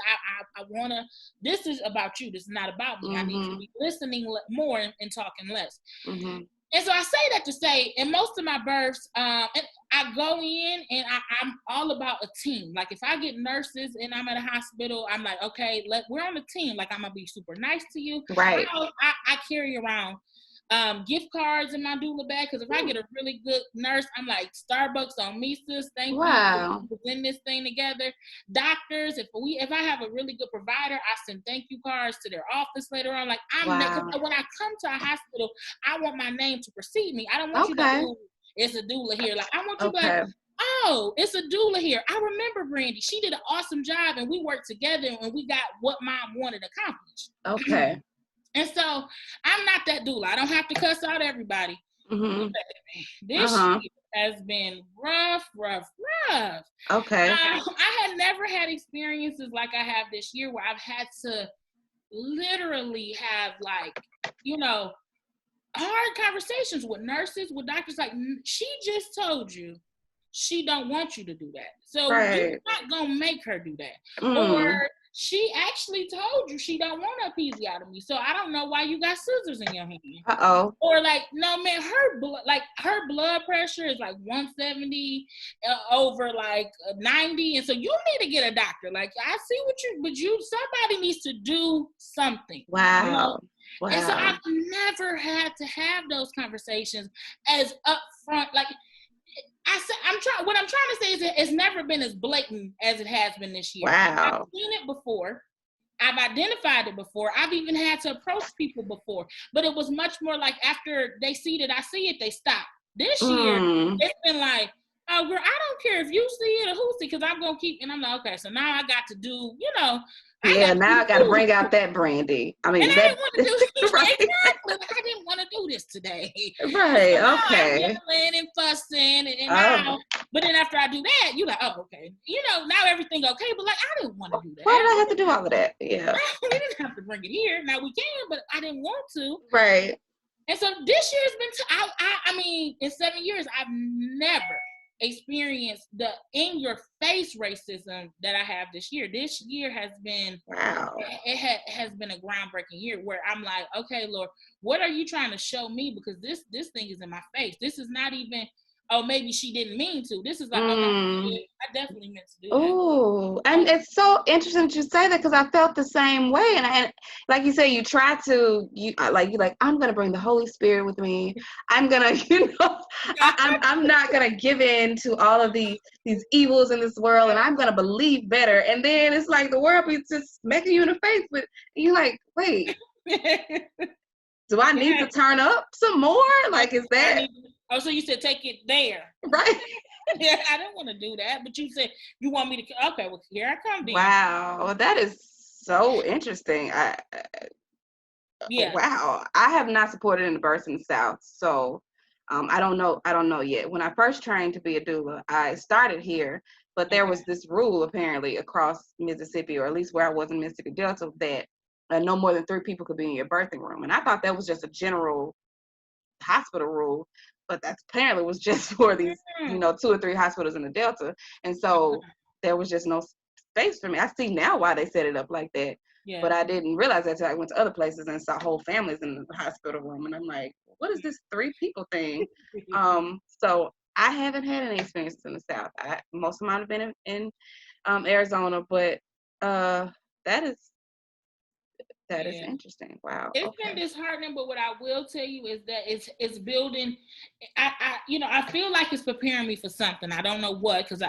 S2: I want to, this is about you. This is not about me. I need to be listening more and talking less. And so I say that to say, in most of my births, and I go in and I'm all about a team. Like, if I get nurses and I'm at a hospital, I'm like, okay, we're on a team. Like, I'm going to be super nice to you.
S1: Right.
S2: I carry around gift cards in my doula bag, because if I get a really good nurse, I'm like, Starbucks on me, sis. Thank you for putting this thing together. Doctors, if I have a really good provider, I send thank you cards to their office later on. Like, when I come to a hospital, I want my name to precede me. I don't want you to do, it's a doula here. Like, I want you to be like, oh, it's a doula here. I remember Brandie. She did an awesome job, and we worked together, and we got what mom wanted accomplished.
S1: Okay.
S2: And so I'm not that doula. I don't have to cuss out everybody. This year has been rough.
S1: Okay.
S2: I had never had experiences like I have this year, where I've had to literally have, like, hard conversations with nurses, with doctors. Like, she just told you she don't want you to do that. So you're not going to make her do that. Or she actually told you she don't want an episiotomy. So I don't know why you got scissors in your hand. Or like, no, man, her blood pressure is like 170 over like 90. And so you need to get a doctor. Like, I see somebody needs to do something.
S1: Wow.
S2: And so I've never had to have those conversations as upfront. Like, What I'm trying to say is that it's never been as blatant as it has been this year.
S1: Wow.
S2: I've seen it before. I've identified it before. I've even had to approach people before, but it was much more like after they see that I see it, they stop. This year, it's been like, oh girl, I don't care if you see it or who see it, because I'm gonna keep. And I'm like, okay, so now I got to do,
S1: I got to bring out that Brandie. I mean,
S2: and I didn't want to do
S1: right.
S2: exactly. I didn't want to do this today.
S1: Right.
S2: So
S1: okay.
S2: I'm yelling and fussing, and now. But then after I do that, you're like, oh, okay. Now everything okay. But like, I didn't want to do that.
S1: Why did I have to do all of that? Yeah.
S2: We didn't have to bring it here. Now we can, but I didn't want to.
S1: Right.
S2: And so this year's been. I mean, in 7 years, I've never experienced the in-your-face racism that I have this year. This year has been.
S1: Wow.
S2: It has been a groundbreaking year where I'm like, okay, Lord, what are you trying to show me? Because this thing is in my face. This is not even. Oh, maybe she didn't mean to. This is like, okay, I definitely meant to do that.
S1: Oh, and it's so interesting that you say that, because I felt the same way. And like you say, you try to, you're like, I'm going to bring the Holy Spirit with me. I'm going to, I'm not going to give in to all of these evils in this world, and I'm going to believe better. And then it's like the world be just making you in the face with, and you're like, wait, do I need to turn up some more? Like, is that?
S2: Oh, so you said take it there.
S1: Right.
S2: Yeah, I didn't want to do that, but you said you want me to. Okay, well, here I come then.
S1: Wow, well, that is so interesting.
S2: Yeah.
S1: Wow, I have not supported in the births in the South, so I don't know yet. When I first trained to be a doula, I started here, but there was this rule apparently across Mississippi, or at least where I was in Mississippi Delta, that no more than 3 people could be in your birthing room, and I thought that was just a general hospital rule. But that apparently was just for these, 2 or 3 hospitals in the Delta. And so there was just no space for me. I see now why they set it up like that. Yeah. But I didn't realize that until I went to other places and saw whole families in the hospital room. And I'm like, what is this 3 people thing? So I haven't had any experiences in the South. Most of mine have been in Arizona. But that is interesting. Wow.
S2: It's been disheartening, but what I will tell you is that it's building. I feel like it's preparing me for something. I don't know what, because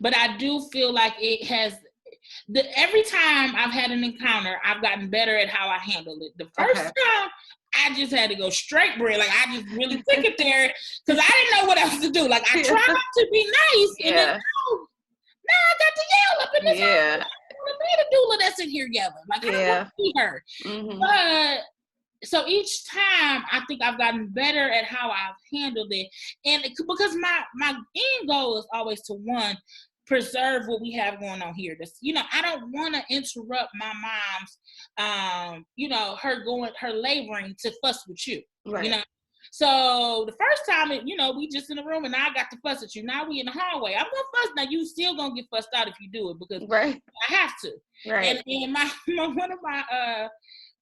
S2: but I do feel like it has. Every time I've had an encounter, I've gotten better at how I handle it. The first time, I just had to go straight, Brie. Like, I just really took it there because I didn't know what else to do. Like, I tried to be nice, and then now I got to yell up in this house. Be the doula that's in here yelling. Like, I don't want to be her. But so each time, I think I've gotten better at how I've handled it, and because my end goal is always to preserve what we have going on here. This, I don't want to interrupt my mom's, her laboring to fuss with you. Right. So the first time, we just in the room and I got to fuss at you. Now we in the hallway. I'm gonna fuss. Now you still gonna get fussed out if you do it, because I have to. Right. And my one of my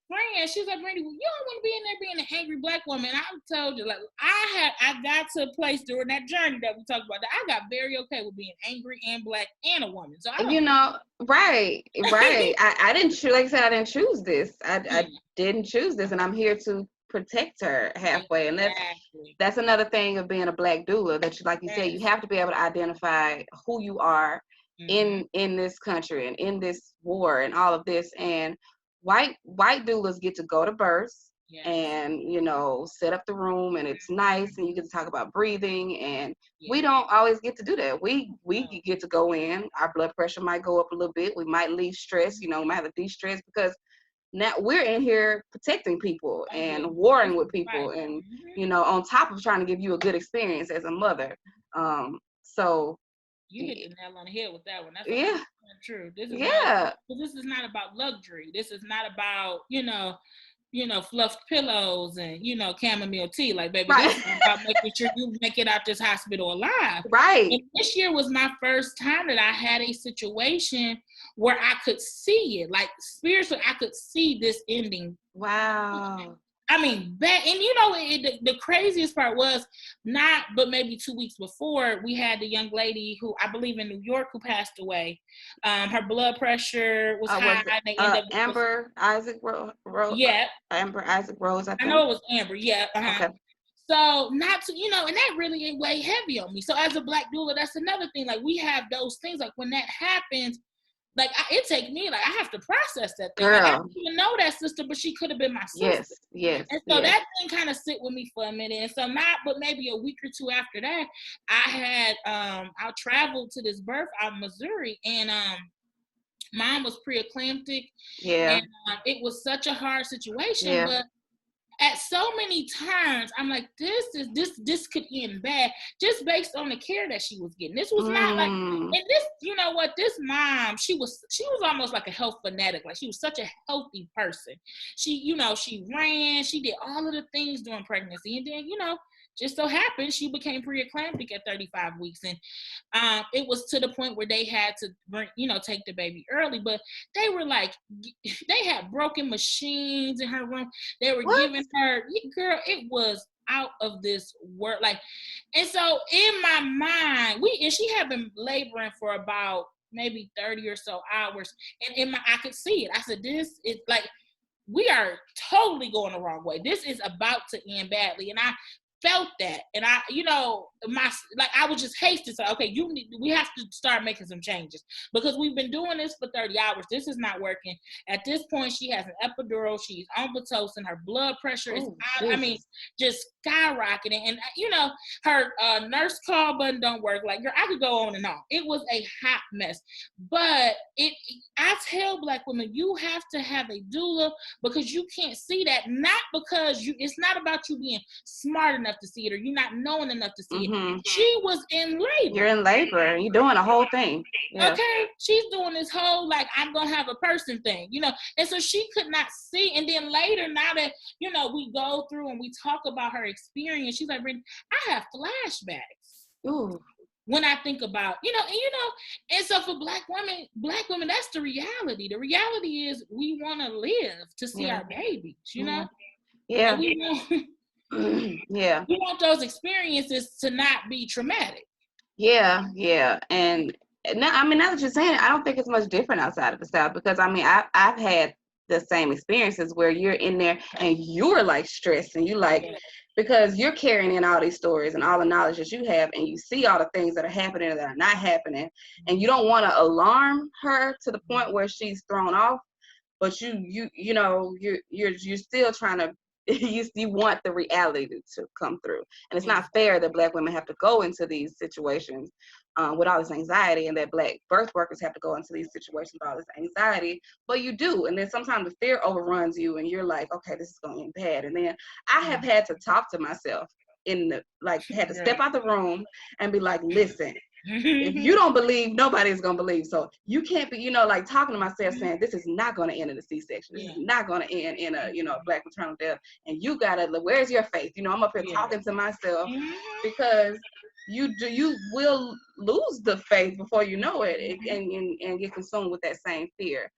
S2: friends, she was like, Brandie, well, you don't want to be in there being an angry Black woman. I told you, like, I got to a place during that journey that we talked about that I got very okay with being angry and Black and a woman. So
S1: right. I didn't choose. Like I said, I didn't choose this. I didn't choose this, and I'm here to protect her halfway. And that's another thing of being a Black doula, that you, like you said, you have to be able to identify who you are in this country and in this war and all of this. And white doulas get to go to births and set up the room, and it's nice, and you get to talk about breathing, and we don't always get to do that. We get to go in, our blood pressure might go up a little bit, we might leave stress, we might have to de-stress, because now we're in here protecting people and warring with people, and on top of trying to give you a good experience as a mother. So
S2: you hit the nail on the head with that one. That's true. This is this is not about luxury. This is not about fluffed pillows and chamomile tea. Like, baby, this is about making sure you make it out this hospital alive. Right. And this year was my first time that I had a situation where I could see it, like spiritually, I could see this ending.
S1: Wow.
S2: I mean, the craziest part was but maybe 2 weeks before, we had the young lady who I believe in New York who passed away. Her blood pressure was high. They ended up
S1: Amber Isaac Rose.
S2: Yeah.
S1: Amber Isaac Rose, I think.
S2: I know it was Amber. Yeah.
S1: Okay.
S2: So not to, and that really weigh heavy on me. So as a Black doula, that's another thing. Like we have those things, like when that happens, like it takes me, like I have to process that thing. Like I
S1: Girl.
S2: didn't even know that sister, but she could have been my sister.
S1: Yes.
S2: And so that thing kind of sit with me for a minute. And so but maybe a week or two after that, I traveled to this birth out in Missouri, and mom was preeclamptic.
S1: Yeah.
S2: And it was such a hard situation,
S1: Yeah.
S2: but at so many turns, I'm like, this could end bad, just based on the care that she was getting. This was not like, and this, you know what, this mom, she was almost like a health fanatic. Like she was such a healthy person. She, she ran, she did all of the things during pregnancy, and then, just so happened she became preeclamptic at 35 weeks, and it was to the point where they had to bring, take the baby early. But they were like, they had broken machines in her room. They were giving her, girl, it was out of this world. Like, and so in my mind, she had been laboring for about maybe 30 or so hours, and I could see it. I said, this is like, we are totally going the wrong way. This is about to end badly. And I felt that, and I was just hasty. So, okay, we have to start making some changes, because we've been doing this for 30 hours. This is not working. At this point, she has an epidural. She's on Pitocin. Her blood pressure is out. I mean, just skyrocketing. And her nurse call button don't work. Like, girl, I could go on and on. It was a hot mess. But I tell Black women, you have to have a doula, because you can't see that. Not because it's not about you being smart enough to see it, or you not knowing enough to see it. She was in labor.
S1: You're in labor. You're doing a whole thing. Yeah.
S2: Okay, she's doing this whole, like, I'm gonna have a person thing, and so she could not see. And then later, now that we go through and we talk about her experience, she's like, I have flashbacks.
S1: Ooh.
S2: When I think about, and so for Black women, that's the reality. The reality is we want to live to see our babies,
S1: Yeah.
S2: And we want,
S1: yeah.
S2: we want those experiences to not be traumatic.
S1: Yeah. And now that you're saying it, I don't think it's much different outside of the South, because I've had the same experiences where you're in there and you're like stressed, and you like, because you're carrying in all these stories and all the knowledge that you have, and you see all the things that are happening that are not happening, and you don't want to alarm her to the point where she's thrown off, but you're still trying to you want the reality to come through. And it's not fair that Black women have to go into these situations with all this anxiety, and that Black birth workers have to go into these situations with all this anxiety, but you do. And then sometimes the fear overruns you, and you're like, okay, this is going to end bad. And then I have had to talk to myself had to step out the room and be like, listen, if you don't believe, nobody's gonna believe. So you can't be, like talking to myself, saying this is not gonna end in a C-section. This is not gonna end in a, Black maternal death. And you gotta, where's your faith? I'm up here talking to myself, because you will lose the faith before you know it, and get consumed with that same fear.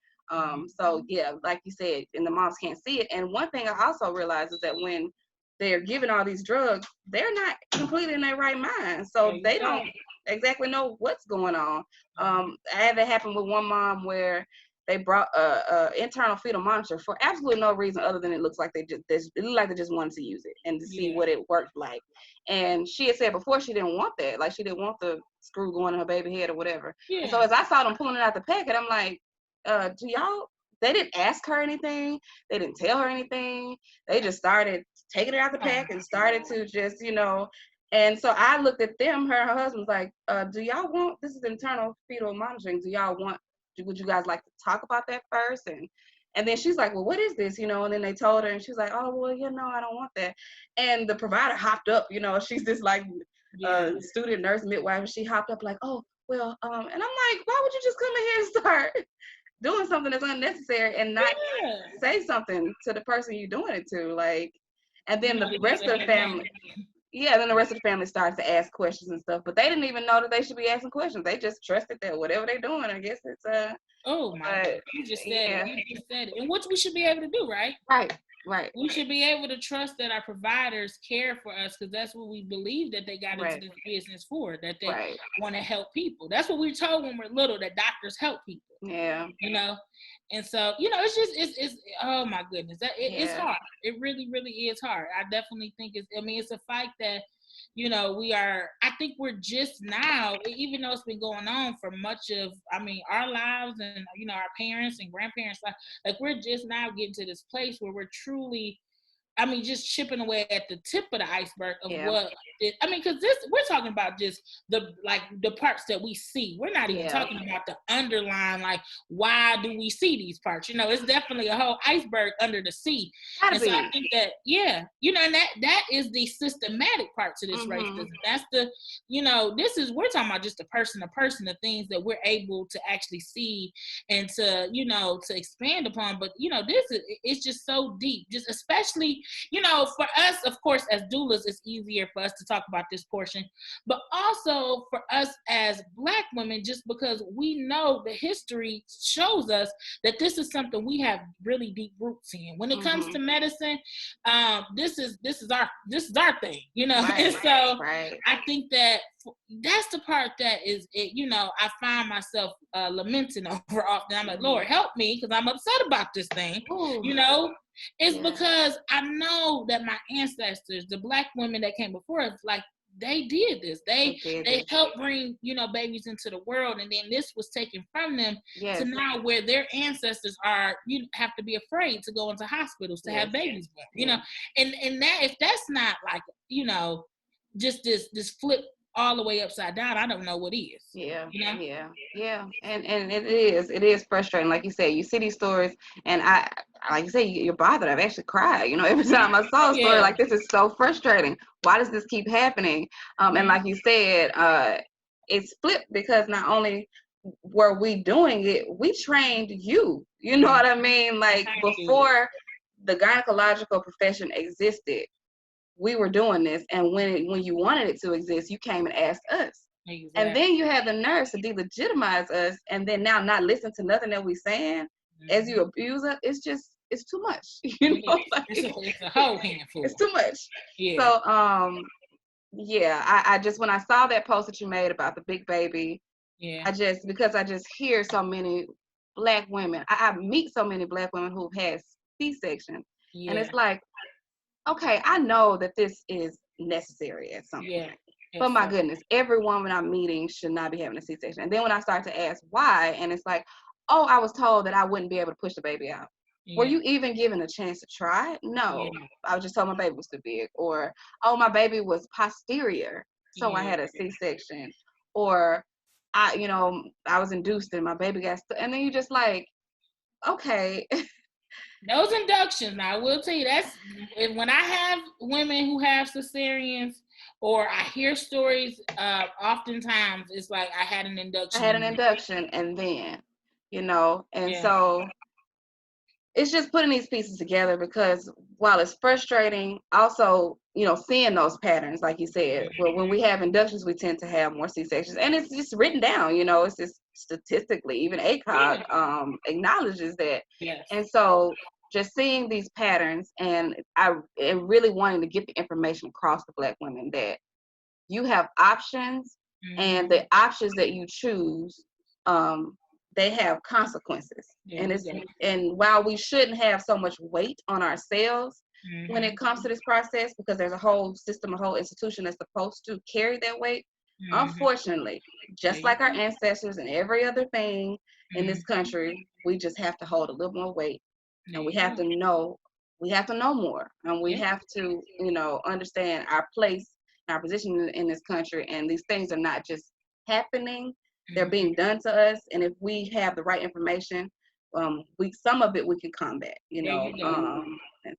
S1: So yeah, like you said, and the moms can't see it. And one thing I also realized is that when they're giving all these drugs, they're not completely in their right mind. So they don't exactly know what's going on. I had that happen with one mom where they brought a internal fetal monitor for absolutely no reason other than it looks like they just wanted to use it and to see what it worked like. And she had said before she didn't want that, like she didn't want the screw going in her baby head or whatever. And so as I saw them pulling it out the packet, I'm like, they didn't ask her anything. They didn't tell her anything. They just started taking it out the pack and started to just, And so I looked at them, her husband's like, do y'all want, this is internal fetal monitoring. Would you guys like to talk about that first? And then she's like, well, what is this? And then they told her, and she's like, oh, well, I don't want that. And the provider hopped up, she's this student nurse midwife, and she hopped up like, oh, well, and I'm like, why would you just come in here and start doing something that's unnecessary and not say something to the person you're doing it to? And then the rest of the family, then the rest of the family starts to ask questions and stuff, but they didn't even know that they should be asking questions. They just trusted that whatever they're doing, I guess it's
S2: oh my God, you just said it. You just said it. And what we should be able to do, right?
S1: Right.
S2: We should be able to trust that our providers care for us, because that's what we believe that they got into this business for, that they want to help people. That's what we're told when we're little, that doctors help people.
S1: Yeah.
S2: And so, it's oh my goodness, it's hard. It really, really is hard. I definitely think it's a fight that, I think we're just now, even though it's been going on for much of, our lives and, our parents and grandparents, like we're just now getting to this place where we're truly, just chipping away at the tip of the iceberg of because we're talking about just the parts that we see. We're not even talking about the underlying, like, why do we see these parts? It's definitely a whole iceberg under the sea. And so I think that, and that is the systematic part to this racism. That's the, we're talking about just the person, the things that we're able to actually see and to, to expand upon. But, it's just so deep, just especially, for us, of course, as doulas, it's easier for us to talk about this portion, but also for us as Black women, just because we know the history shows us that this is something we have really deep roots in. When it comes to medicine, this is our thing,
S1: Right,
S2: and so
S1: right.
S2: I think that's the part that is, I find myself lamenting over often. I'm like, Lord, help me, because I'm upset about this thing.
S1: Ooh.
S2: It's because I know that my ancestors, the Black women that came before us, like, they did this. They helped bring, babies into the world, and then this was taken from them to now where their ancestors are, you have to be afraid to go into hospitals to have babies born, and that, if that's not like, just this flip all the way upside down, I don't know what is.
S1: Yeah. And it is frustrating. Like you said, you see these stories, and I, like you say, you're bothered. I've actually cried, every time I saw a story like this. Is so frustrating. Why does this keep happening? And like you said, it's flipped, because not only were we doing it, we trained you. You know what I mean? Like, before the gynecological profession existed, we were doing this, and when you wanted it to exist, you came and asked us. Exactly. And then you have the nerves to delegitimize us, and then now not listen to nothing that we saying as you abuse us. It's too much.
S2: It's a whole handful.
S1: It's too much. So I just, when I saw that post that you made about the big baby, because I just hear so many Black women, I meet so many Black women who've had C-section, and it's like, okay, I know that this is necessary at some point. But my goodness, every woman I'm meeting should not be having a C-section. And then when I start to ask why, and it's like, oh, I was told that I wouldn't be able to push the baby out. Were you even given a chance to try it? No. I was just told my baby was too big. Or, oh, my baby was posterior, so I had a C-section. Or, I was induced and my baby got and then you just like, okay.
S2: Those inductions, now I will tell you, that's when I have women who have cesareans, or I hear stories, oftentimes it's like, I had an induction.
S1: And then, and so it's just putting these pieces together, because while it's frustrating, also, seeing those patterns, like you said, when we have inductions, we tend to have more C-sections, and it's just written down, it's just statistically, even ACOG acknowledges that. And so just seeing these patterns, and really wanting to get the information across to Black women that you have options, and the options that you choose, they have consequences. And while we shouldn't have so much weight on ourselves when it comes to this process, because there's a whole system, a whole institution that's supposed to carry that weight, unfortunately, just like our ancestors and every other thing in this country, we just have to hold a little more weight, and we have to know more, and we have to, understand our place, our position in this country, and these things are not just happening. They're being done to us, and if we have the right information, some of it we can combat, and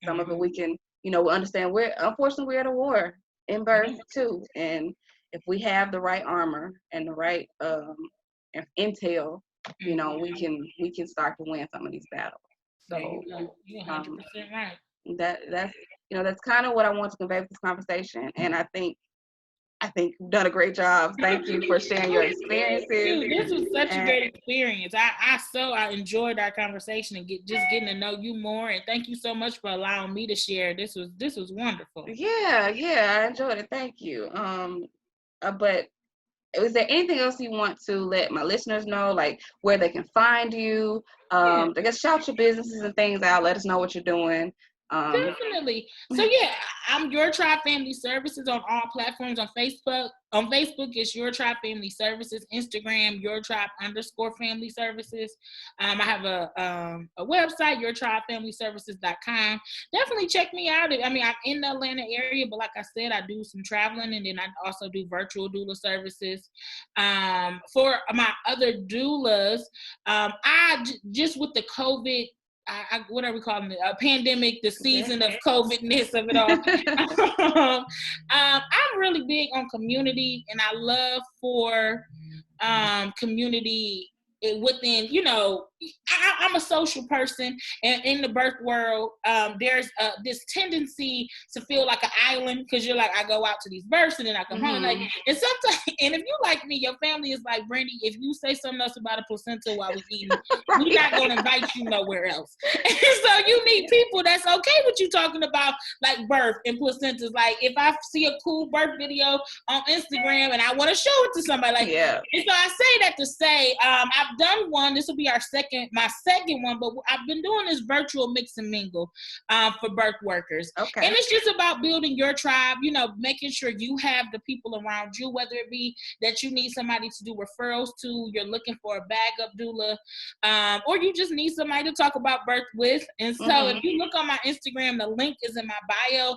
S1: some of it we can, we understand. Unfortunately, we're at a war in birth too, and if we have the right armor and the right intel, we can start to win some of these battles. So
S2: you're 100% right.
S1: That's kind of what I want to convey with this conversation, and I think you've done a great job. Thank you for sharing your experiences.
S2: This was such a great experience. I enjoyed our conversation and getting to know you more. And thank you so much for allowing me to share. This was wonderful.
S1: Yeah, I enjoyed it. Thank you. But is there anything else you want to let my listeners know, like where they can find you?
S2: Yeah.
S1: I guess shout your businesses and things out. Let us know what you're doing.
S2: Definitely. So yeah, I'm Your Tribe Family Services on all platforms. On Facebook, it's Your Tribe Family Services. Instagram, Your Tribe_Family Services. I have a website, YourTribeFamilyServices.com. Definitely check me out. I mean, I'm in the Atlanta area, but like I said, I do some traveling, and then I also do virtual doula services. For my other doulas, just with the COVID, what are we calling it? A pandemic, the season of COVID-ness of it all. I'm really big on community, and I love for community within, I'm a social person, and in the birth world, there's this tendency to feel like an island, because you're like, I go out to these births and then I come home, like, and sometimes, and if you like me, your family is like, Brandie, if you say something else about a placenta while we eating, we're not going to invite you nowhere else. And so you need people that's okay with you talking about like birth and placentas. Like, if I see a cool birth video on Instagram and I want to show it to somebody, like,
S1: yeah.
S2: And so I say that to say, I've done one. This will be my second one, but I've been doing this virtual mix and mingle for birth workers.
S1: Okay.
S2: And it's just about building your tribe, making sure you have the people around you, whether it be that you need somebody to do referrals to, you're looking for a backup doula, or you just need somebody to talk about birth with. And so if you look on my Instagram, the link is in my bio.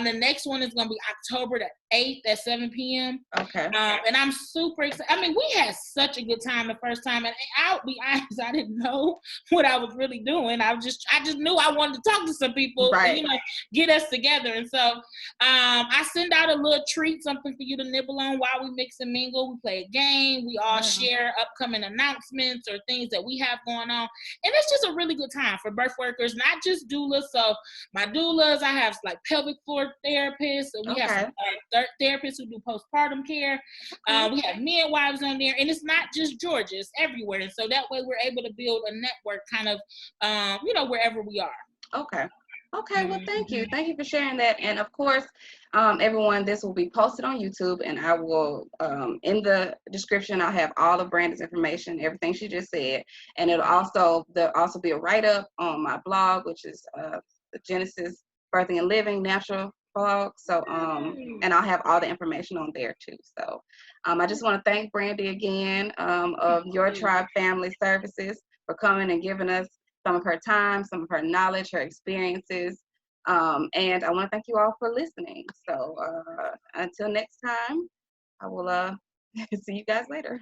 S2: The next one is going to be October the 8th at 7 p.m.
S1: Okay.
S2: And I'm super excited. I mean, we had such a good time the first time, and I'll be honest, I didn't know what I was really doing. I just knew I wanted to talk to some people,
S1: right.
S2: and, get us together. And so I send out a little treat, something for you to nibble on while we mix and mingle. We play a game. We all share upcoming announcements or things that we have going on. And it's just a really good time for birth workers, not just doulas. So my doulas, I have like pelvic floor therapists, and we have some therapists who do postpartum care. We have midwives on there, and it's not just Georgia, it's everywhere. And so that way we're able to build a network kind of, wherever we are.
S1: Okay, well, thank you. Thank you for sharing that. And of course, everyone, this will be posted on YouTube, and I will, in the description, I'll have all of Brandie's information, everything she just said. And there'll also be a write-up on my blog, which is the Genesis Birthing and Living Natural blog. So, and I'll have all the information on there too. So, I just want to thank Brandie again of Your Tribe Family Services for coming and giving us some of her time, some of her knowledge, her experiences. And I want to thank you all for listening. So until next time, I will see you guys later.